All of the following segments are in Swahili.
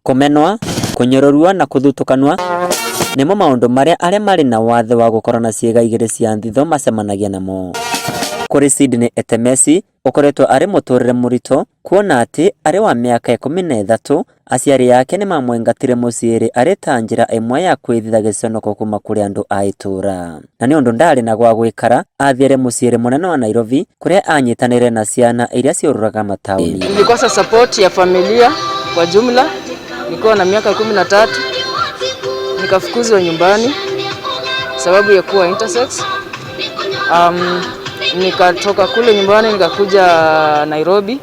Kumenwa, kunyororua na kuthutukanwa nimo maundu maria arĩa marĩ na wathe wa gũkorwo na ciĩga igĩrĩ cia nthiitho macemanagia namo. Kũrĩ Sydney Etemesi ũkoretwo arĩ mũtũrĩre mũritũ kuona atĩ arĩ wa mĩaka 13 aciari yake nĩ mamwengatire mũciĩ arĩ ta njĩra ĩmwe ya kwĩthitha gĩconoko kuma kũrĩ andũ a itũũra. Na nĩ ũndũ ndarĩ na gwa gwĩkara athiĩre mũciĩ mũnene wa Nairobi kũrĩa anyitanĩire na ciana iria ciũrũraga mataũni. Nilikosa support ya familia kwa jumla, nilikuwa na miaka 13 nikafukuzwa nyumbani sababu ya kuwa intersex. Nikatoka kule nyumbani nikakuja Nairobi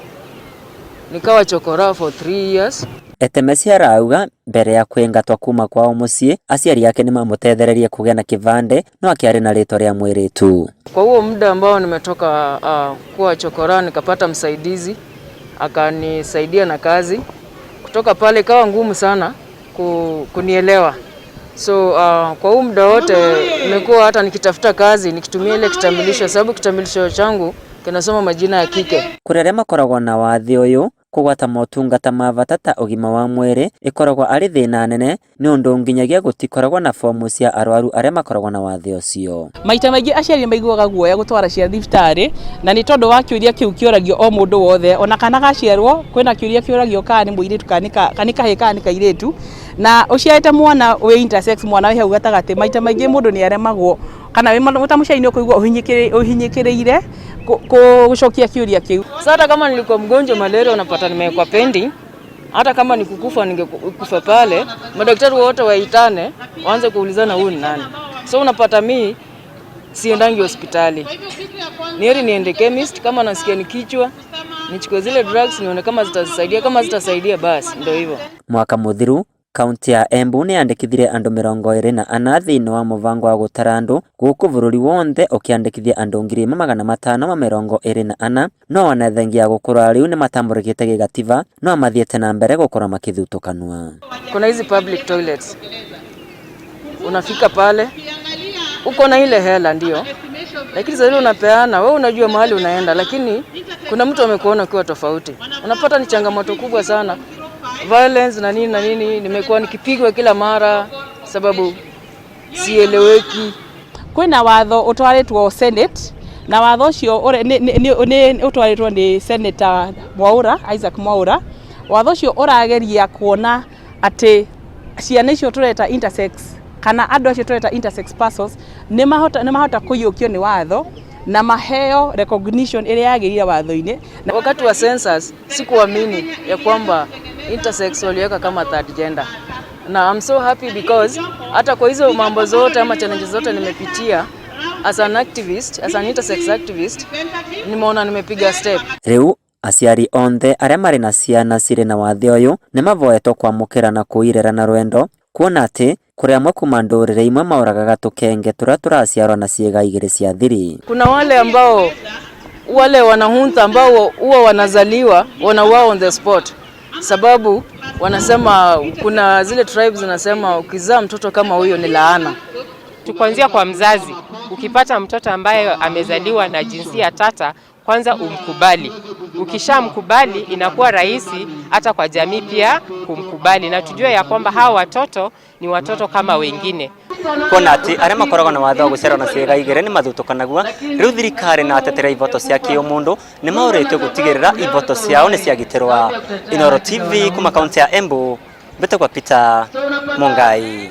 nikawa chokora for 3 years. Etemesi arauga mbere ya kwĩngatwa kuma kwao mũciĩ aciari yake nĩ mamũtethererie kũgĩa na kĩbande no akĩarĩ na rĩtwa rĩa mwĩrĩtu. Kwa huo muda ambao nimetoka kuwa chokora nikapata msaidizi akanisaidia na kazi. Kutoka pale ikawa ngumu sana kunielewa. So kwa huu muda wote nimekuwa hata nikitafuta kazi nikitumia ile kitambulisho sababu kitambulisho changu kinasoma majina ya kike. Kũrĩ arĩa makoragwo na wathe ũyũ kũgwata motungata ma bata ta ũgima wa mwĩrĩ ĩkoragwo arĩ thĩna nene nĩ ũndũ nginyagia gũtikoragwo na fomu cia arwaru arĩa makoragwo na wathe ũcio. Maita maingĩ aciari maiguaga guoya gũtwara ciana thibitarĩ na nĩ tondũ wa kĩũria kĩu kĩoragio o mũndũ wothe ona kana gaciarwo kwĩna kĩũria kĩoragio kana nĩ mũirĩtu kana nĩ kahĩĩ kana nĩ kairĩtu na ũciarĩte mwana wĩ intersex mwana wĩ hau gatagatĩ maita maingĩ mũndũ nĩ aremagwo kana wĩ mũtamũciari nĩ ũkũigua ũhinyĩkĩrĩire kuchokia kĩũria kĩu. Sasa kama nilikuwa mgonjwa malaria unapata nimewekwa pending, hata kama nikukufa ningekufa pale, madaktari wote waitane waanze kuulizana huyu ni nani. So unapata mimi siendangi hospitali. Nieri niende chemist kama nasikia ni kichwa, nichukue zile drugs nione kama zitasaidia basi ndio hivyo. Mwaka muthiru kaunti ya Embu nĩ yandĩkithire andũ 24 thĩinĩ wa mũbango wa gũtara andũ gũkũ bũrũri wothe ũkĩandĩkithia andũ 524 no ona thengia gũkũra rĩu nĩ matambũrĩkĩte gĩgatiba no mathiĩte na mbere gũkorwo makĩthutũkanwa. Kuna hizi public toilets unafika pale uko na ile hela ndio, lakini sasa unapeana wewe unajua mahali unaenda, lakini kuna mtu amekuona ukiwa tofauti, unapata ni changamoto kubwa sana. Violence na nini nimekuwa nikipigwa kila mara sababu sieleweki. Kwĩna watho ũtwarĩtwo Senate na watho ũcio nĩ ũtwarĩtwo nĩ Senator Isaac Mwaura. Watho ũcio ũrageria kuona atĩ ciana icio tũreta intersex kana andũ acio tũreta intersex persons nĩ mahota kũiyũkio nĩ watho na maheo recognition ĩrĩa yagĩrĩire watho-inĩ. Na wakati wa census sikuamini ya kwamba intersex waliweka kama third gender. Na I'm so happy because hata kwa hizo mambo zote ama challenges zote nimepitia as an activist, as an intersex activist, nimeona nimepiga step. Rĩu aciari onthe arĩa marĩ na ciana cirĩ na wathe ũyũ nĩ mavoetwo kwamũkĩra na kũirera na rwendo kuona atĩ kũrĩ amwe kuma ndũrĩrĩ imwe maũragaga tũkenge tũrĩa tũraciarwo na ciĩga igĩrĩ cia thiri. Kuna wale wanahunta ambao huwa wanazaliwa wanauawa on the spot. Sababu wanasema kuna zile tribes zinasema ukizaa mtoto kama huyo ni laana. Kuanzia kwa mzazi, ukipata mtoto ambaye amezaliwa na jinsia tata, kwanza umkubali. Ukishamkubali inakuwa rahisi hata kwa jamii pia kumkubali na tujue ya kwamba hao watoto ni watoto kama wengine. Kuona atĩ arĩa makoragwo na wathe wa gũciarwo na ciĩga igĩrĩ nĩ mathutũkanagua rĩu thirikari na atetera ivoto cia kĩũmũndũ nĩ maũrĩtio gũtigĩrĩra ivoto ciao nĩ ciagitĩrwa. Inooro TV kuma kaunti ya Embu, mbĩtĩkwa Peter Mungai.